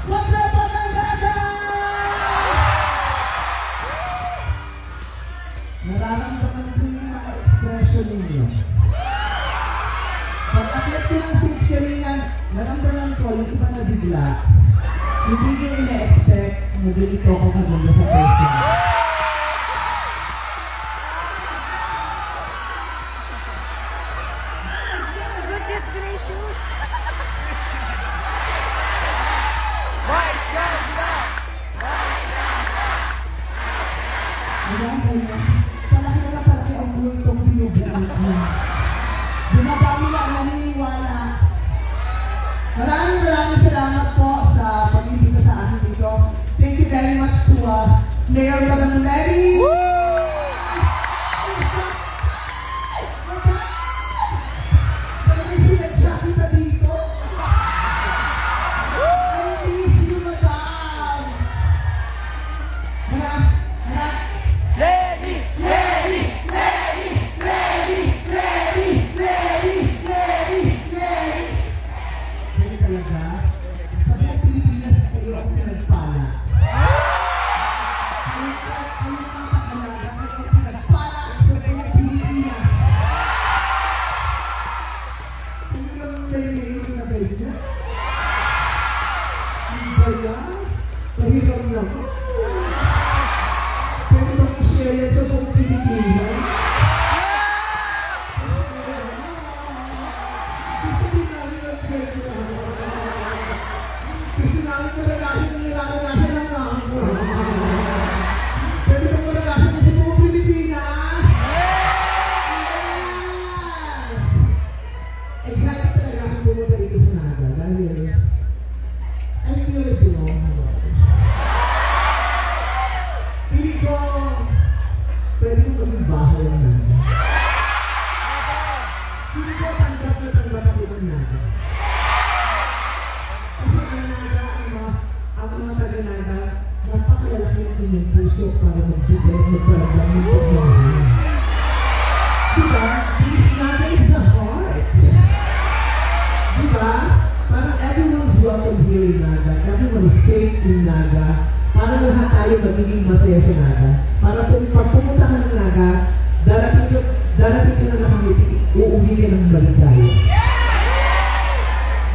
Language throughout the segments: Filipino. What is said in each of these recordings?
What's up, Batanggada? Nararamdaman ko yung mga expression ninyo. Pag-akit ko ng stage kanina, naramdaman ko yung iba na bigla. Hindi nyo ina-expect na ganito ako maganda sa person. Goodness gracious! Ayan, kaya, palaki na palaki ang multong binubuhat mo. Bumabali lang, naniniwala. Maraming salamat po sa pag-ibig sa akin dito. Thank you very much to Mayor Batanggada. Pahirap na ko. Pwede bang i-share yan sa buong Pilipinas? Gusto namin ang pwede na. Gusto namin maranasan ang nilalanasan ng mga ko. Pwede bang maranasan yan sa buong Pilipinas? Yes! Excited talaga akong pumunta dito sa Naga dahil I feel it belong. Pili ko, pwede ko maging bahay ang Naga. Pili ko, tanggap ako ng Naga. Kasi ang Naga, ang mga taga-Naga, napakalalaki ang inyong puso para magbigay at magpalagay ng pagmamahal. Diba? This Naga is the heart. Diba? Parang everyone's welcome here in Naga. Everyone is safe in Naga. Para lahat tayo magiging masaya sa Naga. Para kung pag pumunta ka ng Naga, darating ka na nakangiti, uuwi ka ng maligaya.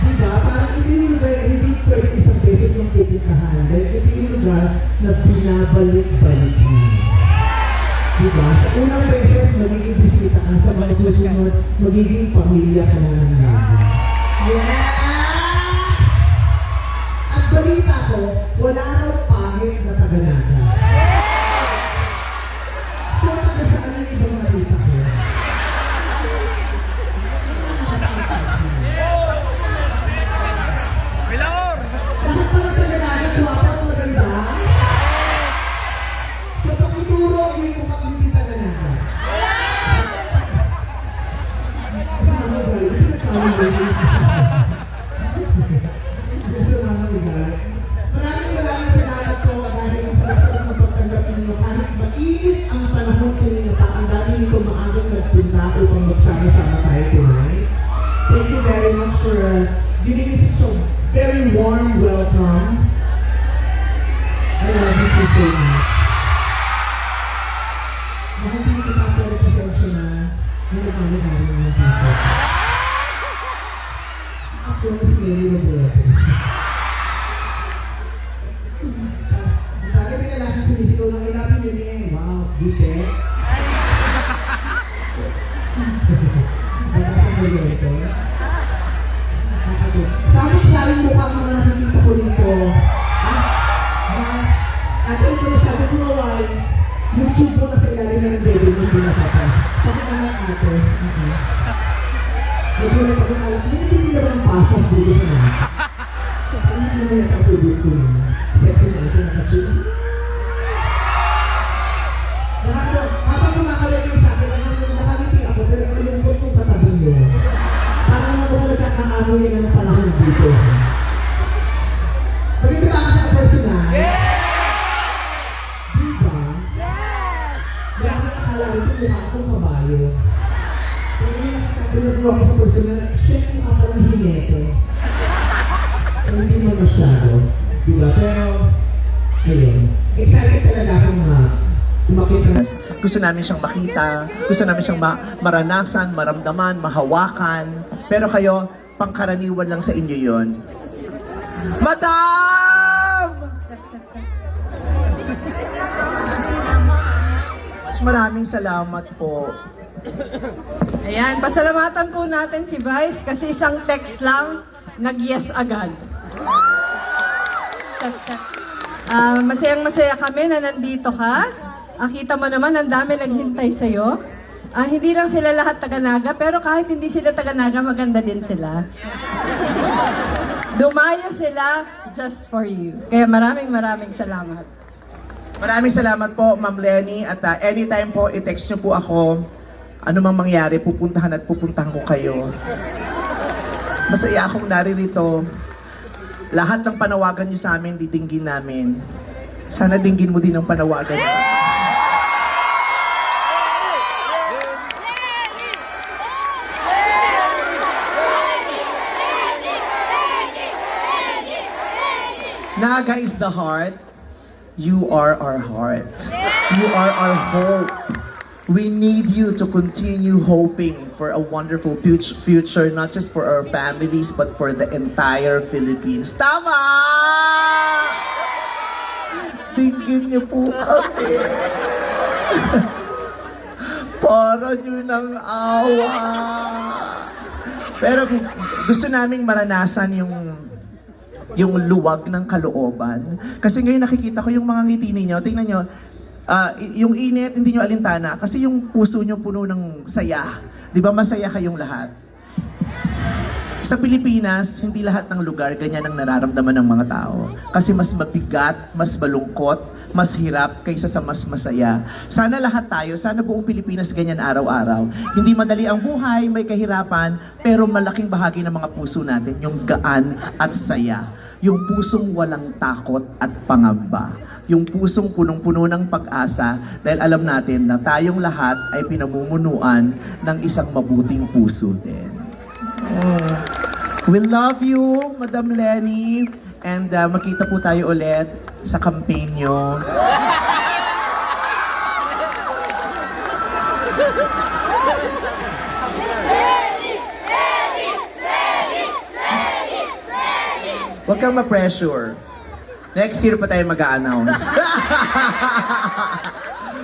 Diba? Parang hindi pwede isang beses mong pupuntahan. Dahil hindi yung lugar na binabalik-balik mo. Diba? Sa unang beses, magiging bisita ka. Sa mga susunod, magiging pamilya ka na ng Naga. Yeah! At balita ko, wala raw pangit na taga-Naga. So, taga saan yung ibang balita ko? Milor! Lahat pa ng taga-Naga, guwapa at maganda. So, pag-ituro, yung mukhang hindi taga-Naga. Kasi mga balita, pinagkawin mo yung Maraming salamat po dahil sa sarap na pagtanggap ninyo kahit mainit ang panahon kanina pa ang dami nito maagang nagpunta upang magsama-sama tayo tonight. Thank you very much for giving me such a very warm welcome. I love you so much. Mahal din kita pero pasensya na nagmamahal ng mga piso. Ako na si Mary Roberto. Sabi ka lang sa sinisigaw ng ilapin yun eh. Wow, dite. Nakasama yun ito. Sabi mukha ang mga nakikita ko dito. Ate, ito na siya. Ito na why. Yung tube mo na sa ilalim na ng baby mo pinatapas. Sabi ka naman ate. Nagulat ako na alam. Hindi nila ba ng pasas dito sa nasa? Ano naman yung kapulot ko naman? Sexy na ito nakatune. Habang kumakalagay sa akin, nakangiti ako, pero malungkot kong katabi nyo. Parang ako nagkakaano yun ang panahon dito. Pagkita ba ako sa personal? Diba? Kaya ako nakakala ito mukha akong kabayo. Pero yung nakakatulad mo ako sa personal, siya yung mukha parang hinete. So hindi mo masyado. gusto namin siyang makita, gusto namin siyang maranasan, maramdaman, mahawakan. Pero kayo, pangkaraniwan lang sa inyo yon. Madam! Maraming salamat po. Ayan, pasalamatan po natin si Vice kasi isang text lang, nag-yes agad. Masayang-masaya kami na nandito ka. Kita mo naman, ang dami naghintay sa'yo. Hindi lang sila lahat taga-Naga, pero kahit hindi sila taga-Naga, maganda din sila. Dumayo sila just for you. Kaya maraming salamat. Maraming salamat po, Ma'am Lenny. At anytime po, i-text nyo po ako. Ano mang mangyari, pupuntahan ko kayo. Masaya akong naririto. Lahat ng panawagan nyo sa amin, didinggin namin. Sana dinggin mo din ang panawagan nyo. Naga is the heart. You are our heart. You are our hope. We need you to continue hoping for a wonderful future, not just for our families, but for the entire Philippines. Tama! Tingin niyo po kami. Para niyo ng awa. Pero gusto naming maranasan yung luwag ng kalooban. Kasi ngayon nakikita ko yung mga ngiti ninyo. Tingnan nyo, yung init, hindi nyo alintana. Kasi yung puso nyo puno ng saya. Di ba masaya kayong lahat? Sa Pilipinas, hindi lahat ng lugar ganyan ang nararamdaman ng mga tao. Kasi mas mabigat, mas malungkot, mas hirap kaysa sa mas masaya. Sana lahat tayo, sana buong Pilipinas ganyan araw-araw. Hindi madali ang buhay, may kahirapan, pero malaking bahagi ng mga puso natin, yung gaan at saya. Yung pusong walang takot at pangamba. Yung pusong punong-puno ng pag-asa dahil alam natin na tayong lahat ay pinamumunuan ng isang mabuting puso din. We love you, Madam Lenny. And makita po tayo ulit sa campaign nyo. Huwag kang ma-pressure. Next year pa tayo mag-a-announce.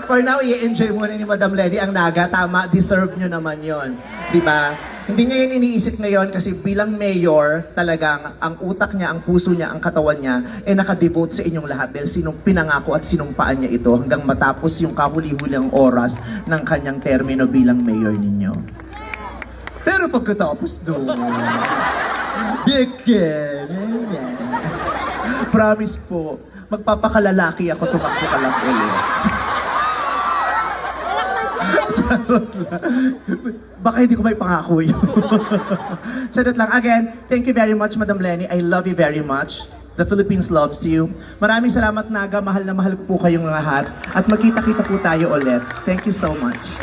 For now, i-enjoy muna ni Madam Lenny ang Naga. Tama, deserve nyo naman yon, di ba? Hindi niya yun iniisip ngayon kasi bilang mayor, talagang ang utak niya, ang puso niya, ang katawan niya, nakadevote sa inyong lahat dahil sinong pinangako at sinumpaan niya ito hanggang matapos yung kahuli-huling oras ng kanyang termino bilang mayor ninyo. Pero pagkatapos doon, promise po, magpapakalalaki ako, tumakbo ka lang ulit. Baka hindi ko may pangako yun. Charot lang. Again, thank you very much, Madam Lenny. I love you very much. The Philippines loves you. Maraming salamat, Naga. Mahal na mahal ko po kayong lahat. At magkita-kita po tayo ulit. Thank you so much.